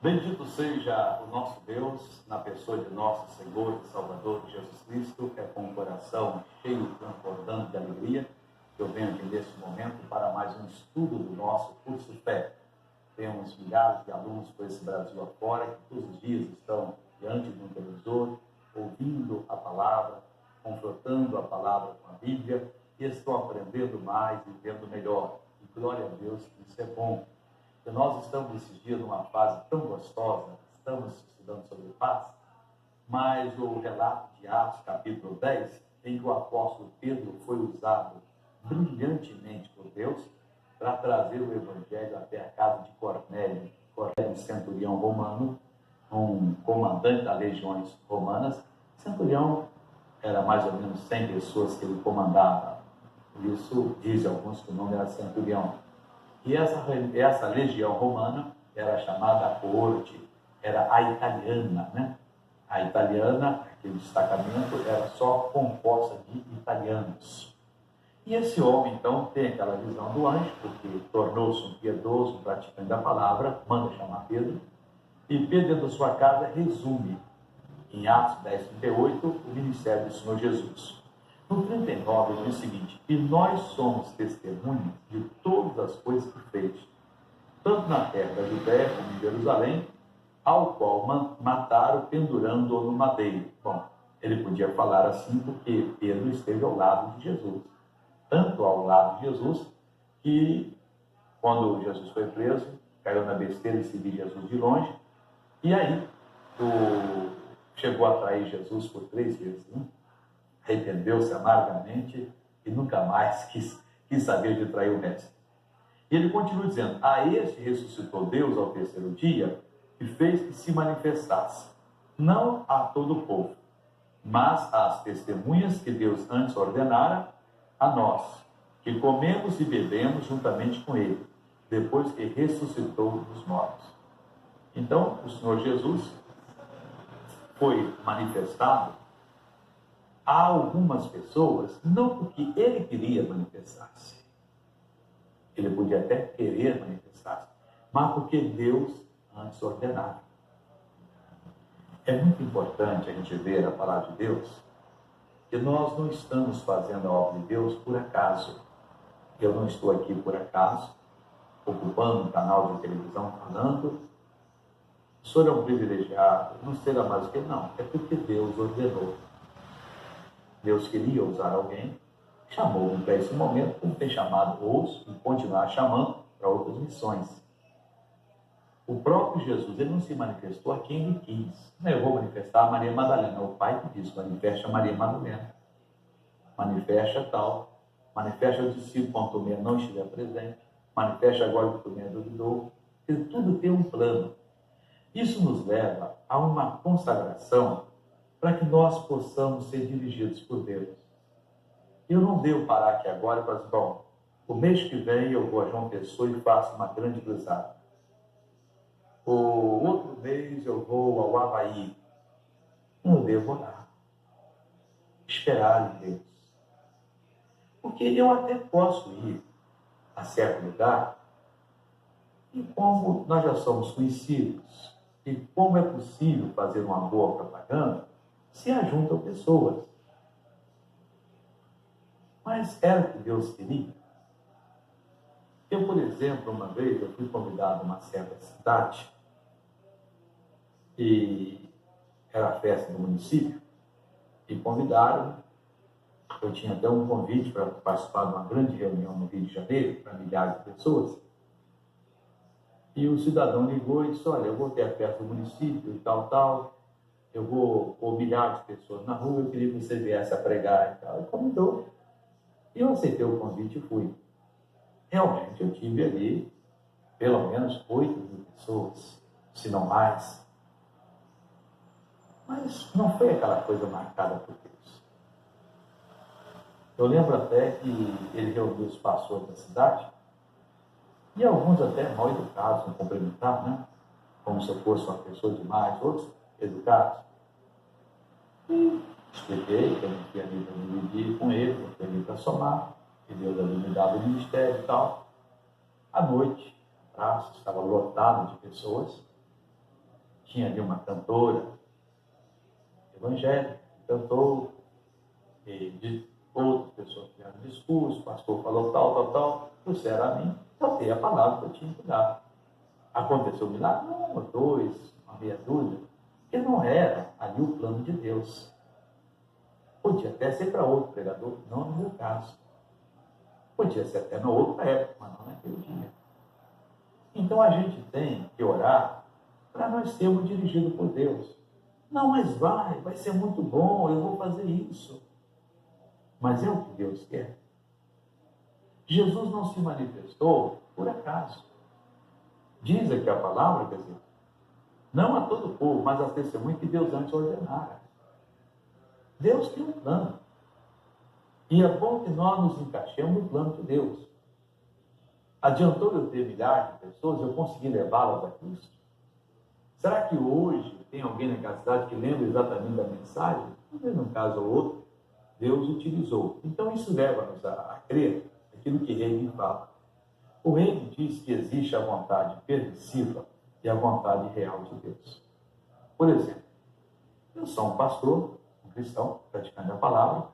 Bendito seja o nosso Deus, na pessoa de nosso Senhor e Salvador Jesus Cristo. É com o coração cheio, transbordando de alegria, que eu venho aqui nesse momento para mais um estudo do nosso curso Fé. Temos milhares de alunos por esse Brasil afora, que todos os dias estão diante de um televisor, ouvindo a palavra, confrontando a palavra com a Bíblia, e estão aprendendo mais e vendo melhor. E glória a Deus, isso é bom. E nós estamos esses dias numa fase tão gostosa, estamos estudando sobre paz, mas o relato de Atos, capítulo 10, em que o apóstolo Pedro foi usado brilhantemente por Deus para trazer o evangelho até a casa de Cornélio. Cornélio, centurião romano, um comandante das legiões romanas. Centurião era mais ou menos 100 pessoas que ele comandava. Por isso, dizem alguns que o nome era centurião. E essa legião romana era chamada a coorte, era a italiana, né? A italiana, aquele destacamento, era só composta de italianos. E esse homem, então, tem aquela visão do anjo, porque tornou-se um piedoso, um praticante da palavra, manda chamar Pedro, e Pedro, dentro da sua casa, resume, em Atos 10, 38, o ministério do Senhor Jesus. No 39, ele diz o seguinte: e nós somos testemunhas de todas as coisas que fez, tanto na terra da Judéia como em Jerusalém, ao qual mataram pendurando-o no madeiro. Bom, ele podia falar assim porque Pedro esteve ao lado de Jesus. Tanto ao lado de Jesus, que quando Jesus foi preso, caiu na besteira e seguiu Jesus de longe, e aí chegou a trair Jesus por 3 vezes, né? Arrependeu-se amargamente e nunca mais quis saber de trair o mestre. E ele continua dizendo: a este ressuscitou Deus ao 3º dia e fez que se manifestasse, não a todo o povo, mas às testemunhas que Deus antes ordenara a nós, que comemos e bebemos juntamente com ele, depois que ressuscitou dos mortos. Então, o Senhor Jesus foi manifestado a algumas pessoas, não porque ele queria manifestar-se. Ele podia até querer manifestar-se, mas porque Deus antes ordenava. É muito importante a gente ver a palavra de Deus, que nós não estamos fazendo a obra de Deus por acaso. Eu não estou aqui por acaso, ocupando um canal de televisão falando: o senhor é um privilegiado, não será mais o que não. É porque Deus ordenou. Deus queria usar alguém, chamou-me para esse momento, como tem chamado outros, e continuar chamando para outras missões. O próprio Jesus, ele não se manifestou a quem ele quis. Não, eu vou manifestar a Maria Madalena. O Pai que disse: manifeste a Maria Madalena. Manifeste a tal. Manifeste ao discípulo quando Tomé não estiver presente. Manifeste agora que Tomé duvidou. Tudo tem um plano. Isso nos leva a uma consagração para que nós possamos ser dirigidos por Deus. Eu não devo parar aqui agora para dizer: bom, o mês que vem eu vou a João Pessoa e faço uma grande cruzada. O outro mês eu vou ao Havaí. Não devo orar. Esperar em Deus. Porque eu até posso ir a certo lugar, e como nós já somos conhecidos, e como é possível fazer uma boa propaganda, se ajuntam pessoas. Mas era o que Deus queria. Eu, por exemplo, uma vez eu fui convidado a uma certa cidade, e era a festa do município, e convidaram. Eu tinha até um convite para participar de uma grande reunião no Rio de Janeiro, para milhares de pessoas. E o cidadão ligou e disse: olha, eu vou ter a festa do município e tal, eu vou pôr milhares de pessoas na rua, eu queria que você viesse a pregar e tal. E convidou. E eu aceitei o convite e fui. Realmente eu tive ali pelo menos 8.000 pessoas, se não mais. Mas não foi aquela coisa marcada por Deus. Eu lembro até que ele reuniu os pastores da cidade, e alguns até mal educados em cumprimentar, né? Como se eu fosse uma pessoa demais, outros educados. E expliquei que eu não tinha ali para dividir com ele, eu tinha ali para somar, que Deus havia me dado o ministério e tal. À noite, a praça estava lotada de pessoas, tinha ali uma cantora evangélica, cantou, e de outras pessoas fizeram discurso, o pastor falou tal, trouxeram a mim, eu dei a palavra que eu tinha que dar. Aconteceu um milagre? Um ou dois, uma meia dúzia, porque não era ali o plano de Deus. Podia até ser para outro pregador, não no meu caso. Podia ser até na outra época, mas não naquele dia. Então a gente tem que orar para nós sermos dirigidos por Deus. Não, mas vai ser muito bom, eu vou fazer isso. Mas é o que Deus quer. Jesus não se manifestou por acaso. Diz aqui a palavra, quer dizer, não a todo o povo, mas às testemunhas que Deus antes ordenara. Deus tem um plano. E é bom que nós nos encaixemos no plano de Deus. Adiantou eu ter milhares de pessoas, eu consegui levá-las a Cristo? Será que hoje tem alguém naquela cidade que lembra exatamente da mensagem? Talvez num caso ou outro, Deus utilizou. Então isso leva-nos a crer aquilo que Hegel fala. O Hegel diz que existe a vontade permissiva e a vontade real de Deus. Por exemplo, eu sou um pastor, um cristão, praticando a palavra,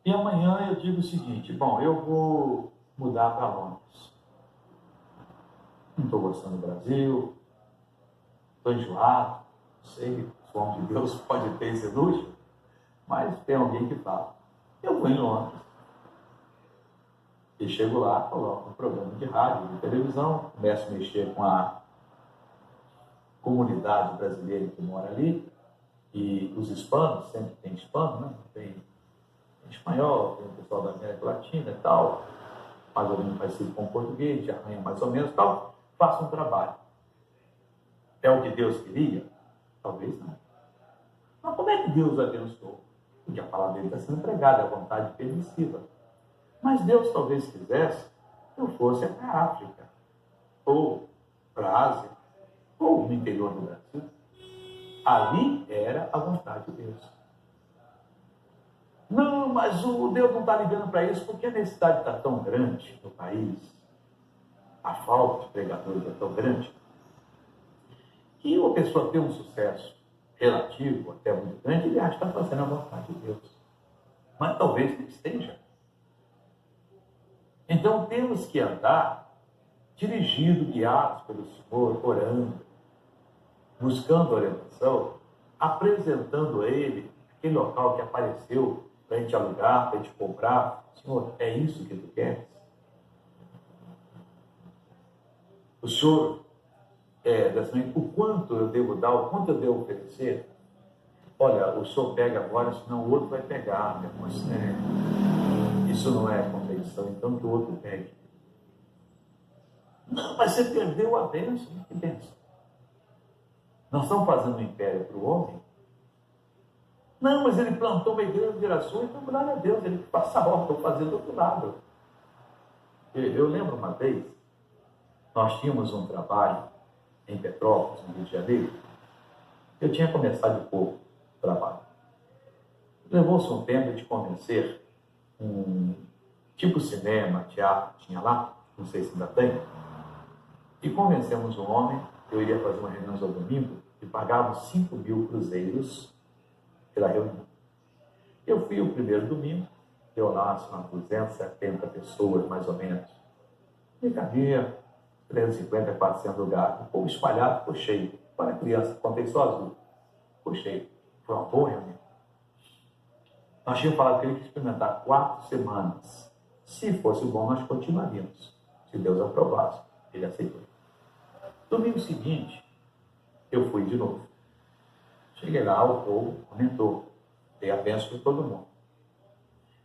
e amanhã eu digo o seguinte: bom, eu vou mudar para Londres. Não estou gostando do Brasil, estou enjoado, não sei, o homem de Deus pode ter esse luxo, mas tem alguém que fala: eu vou em Londres. E chego lá, coloco um programa de rádio, de televisão, começo a mexer com a comunidade brasileira que mora ali, e os hispanos, sempre tem hispano, né? Tem espanhol, tem o pessoal da América Latina e tal, mais ou menos parecido com o português, arranha mais ou menos e tal, faço um trabalho. É o que Deus queria? Talvez não. Mas como é que Deus abençoou? Porque a palavra dele está sendo pregada, é a vontade permissiva. Mas Deus talvez quisesse que eu fosse para a África, ou para a Ásia, ou no interior do Brasil. Ali era a vontade de Deus. Não, mas o Deus não está ligando para isso porque a necessidade está tão grande no país, a falta de pregadores é tão grande, que uma pessoa tem um sucesso relativo, até muito grande, ele acha que está fazendo a vontade de Deus. Mas talvez não esteja. Então temos que andar dirigido, guiados pelo Senhor, orando, buscando orientação, apresentando a Ele aquele local que apareceu para a gente alugar, para a gente comprar. Senhor, é isso que Tu queres? O Senhor, o quanto eu devo dar, o quanto eu devo oferecer? Olha, o Senhor pega agora, senão o outro vai pegar, meu irmão. Isso não é competição, então que o outro pegue. Não, mas você perdeu a bênção. Que bênção? Nós estamos fazendo um império para o homem? Não, mas ele plantou uma igreja de gerações, então glória a Deus, ele passa a hora, estou fazendo do outro lado. Eu lembro uma vez, nós tínhamos um trabalho em Petrópolis, no Rio de Janeiro. Eu tinha começado de pouco o trabalho. Levou-se um tempo de convencer um tipo cinema, teatro que tinha lá, não sei se ainda tem, e convencemos um homem que eu iria fazer uma reunião ao domingo e pagavam 5.000 cruzeiros pela reunião. Eu fui o primeiro domingo, deu lá umas 270 pessoas, mais ou menos. E cabia 350, 400 lugares. O povo espalhado, ficou cheio. Para criança, contei só azul. Ficou cheio. Foi uma boa reunião. Nós tínhamos falado que ele queria experimentar 4 semanas. Se fosse bom, nós continuaríamos. Se Deus aprovasse. Ele aceitou. Domingo seguinte, eu fui de novo. Cheguei lá, o povo comentou. Dei a bênção para todo mundo.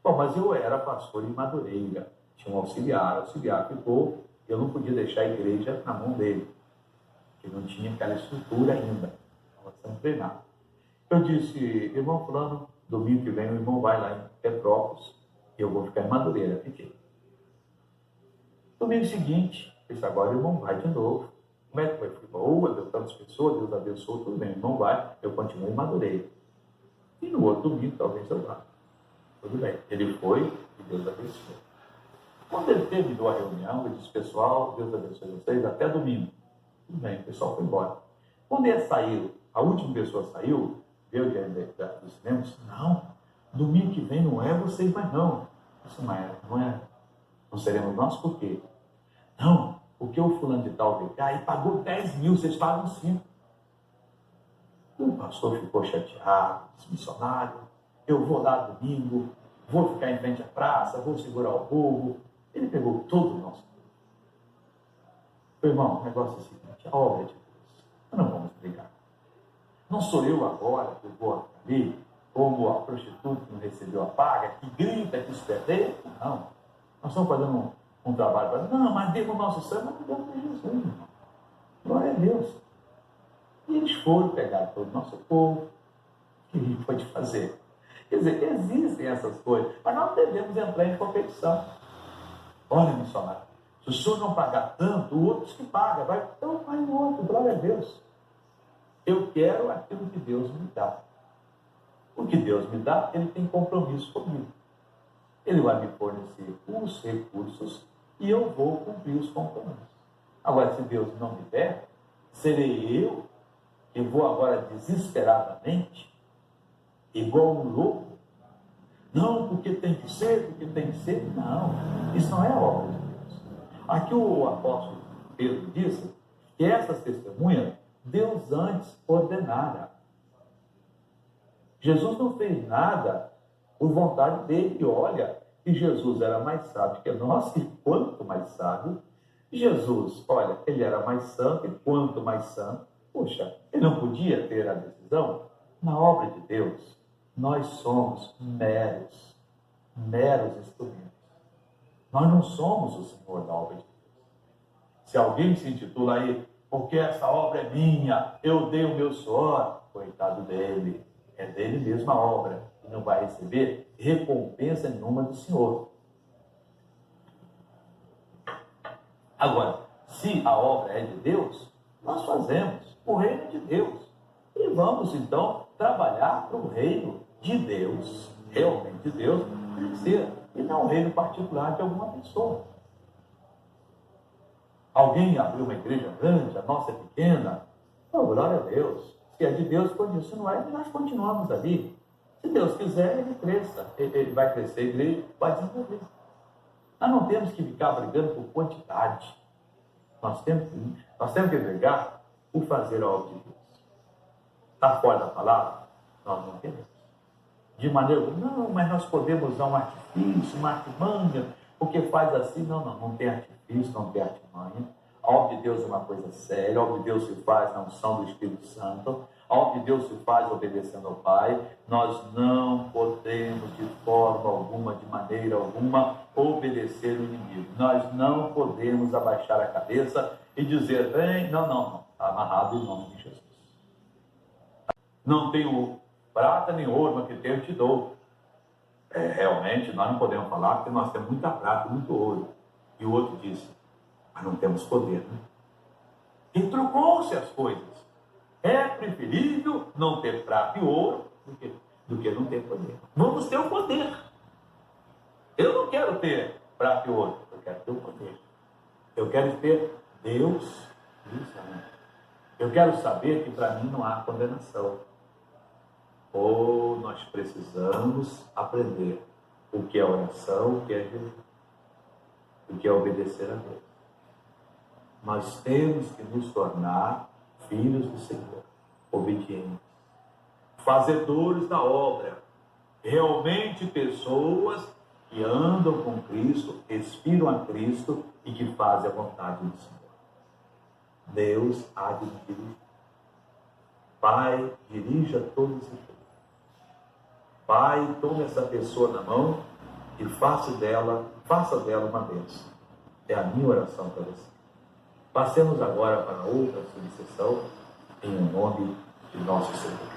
Bom, mas eu era pastor em Madureira. Tinha um auxiliar. O auxiliar ficou. Eu não podia deixar a igreja na mão dele. Que não tinha aquela estrutura ainda. Estava sendo treinado. Eu disse, irmão fulano, domingo que vem o irmão vai lá em Petrópolis e eu vou ficar em Madureira. Fiquei. Domingo seguinte, disse, agora o irmão vai de novo. Como é que foi? Foi boa, deu tantas pessoas, Deus abençoou, tudo bem. O irmão vai, eu continuo em Madureira. E no outro domingo, talvez eu vá. Tudo bem. Ele foi e Deus abençoou. Quando ele terminou a reunião, ele disse, pessoal, Deus abençoe vocês, até domingo. Tudo bem, o pessoal foi embora. Quando eles saíram, a última pessoa saiu, veio do cinema, disse, não, domingo que vem não é vocês mais não. Isso não seremos nós por quê? Não, porque o fulano de tal veio cá e pagou 10 mil, vocês pagam 5. O pastor ficou chateado, disse, missionário, eu vou lá domingo, vou ficar em frente à praça, vou segurar o povo. Ele pegou todo o nosso povo. Irmão, o negócio é o seguinte, a obra de Deus, nós não vamos brigar. Não sou eu agora que vou ali, como a prostituta que não recebeu a paga, que grita, que esperneia. Não. Nós estamos fazendo um trabalho para não, mas dê o nosso sangue, mas dê para Jesus, irmão. Glória a Deus. E eles foram pegar todo o nosso povo. O que a gente pode fazer? Quer dizer, existem essas coisas, mas nós devemos entrar em competição. Olha, missionário, se o senhor não pagar tanto, o outro que paga, então vai no outro, glória a Deus. Eu quero aquilo que Deus me dá. O que Deus me dá, Ele tem compromisso comigo. Ele vai me fornecer os recursos e eu vou cumprir os compromissos. Agora, se Deus não me der, serei eu que vou agora desesperadamente, igual um louco. Não, porque tem que ser, porque tem que ser. Não, isso não é a obra de Deus. Aqui o apóstolo Pedro disse que essas testemunhas Deus antes ordenara. Jesus não fez nada por vontade dele. E olha, que Jesus era mais sábio que nós, e quanto mais sábio, Jesus, olha, ele era mais santo, e quanto mais santo, poxa, ele não podia ter a decisão? Na obra de Deus, nós somos meros instrumentos. Nós não somos o Senhor da obra de Deus. Se alguém se intitula aí, porque essa obra é minha, eu dei o meu suor, coitado dele, é dele mesmo a obra, e não vai receber recompensa nenhuma do Senhor. Agora, se a obra é de Deus, nós fazemos o reino de Deus. E vamos, então, trabalhar para o reino de Deus, realmente Deus, crescer, e não o reino particular de alguma pessoa. Alguém abriu uma igreja grande, a nossa é pequena, oh, glória a Deus. Se é de Deus, quando isso não é, nós continuamos ali. Se Deus quiser, ele cresça, ele vai crescer, a igreja vai desenvolver. Nós não temos que ficar brigando por quantidade. Nós temos que brigar por fazer a obra de Deus. Está fora da palavra? Nós não queremos. De maneira, não, mas nós podemos usar um artifício, uma artimanha, porque faz assim. Não tem artifício, não tem artimanha. A obra de Deus é uma coisa séria, a obra de Deus se faz na unção do Espírito Santo, a obra de Deus se faz obedecendo ao Pai. Nós não podemos de forma alguma, de maneira alguma, obedecer o inimigo. Nós não podemos abaixar a cabeça e dizer, bem, não, está amarrado em nome de Jesus. Não tenho prata nem ouro, mas que tenho eu te dou. Realmente, nós não podemos falar porque nós temos muita prata e muito ouro. E o outro disse, mas não temos poder, né? E trocou-se as coisas. É preferível não ter prata e ouro do que não ter poder. Vamos ter o poder. Eu não quero ter prata e ouro, eu quero ter o poder. Eu quero ter Deus e o Senhor. Eu quero saber que para mim não há condenação. Ou nós precisamos aprender o que é oração, o que é jejum, o que é obedecer a Deus. Nós temos que nos tornar filhos do Senhor, obedientes, fazedores da obra, realmente pessoas que andam com Cristo, respiram a Cristo e que fazem a vontade do Senhor. Deus há de nos dirigir. Pai, dirija todos e todos. Pai, tome essa pessoa na mão e faça dela uma bênção. É a minha oração para você. Passemos agora para outra subseção, em nome de nosso Senhor.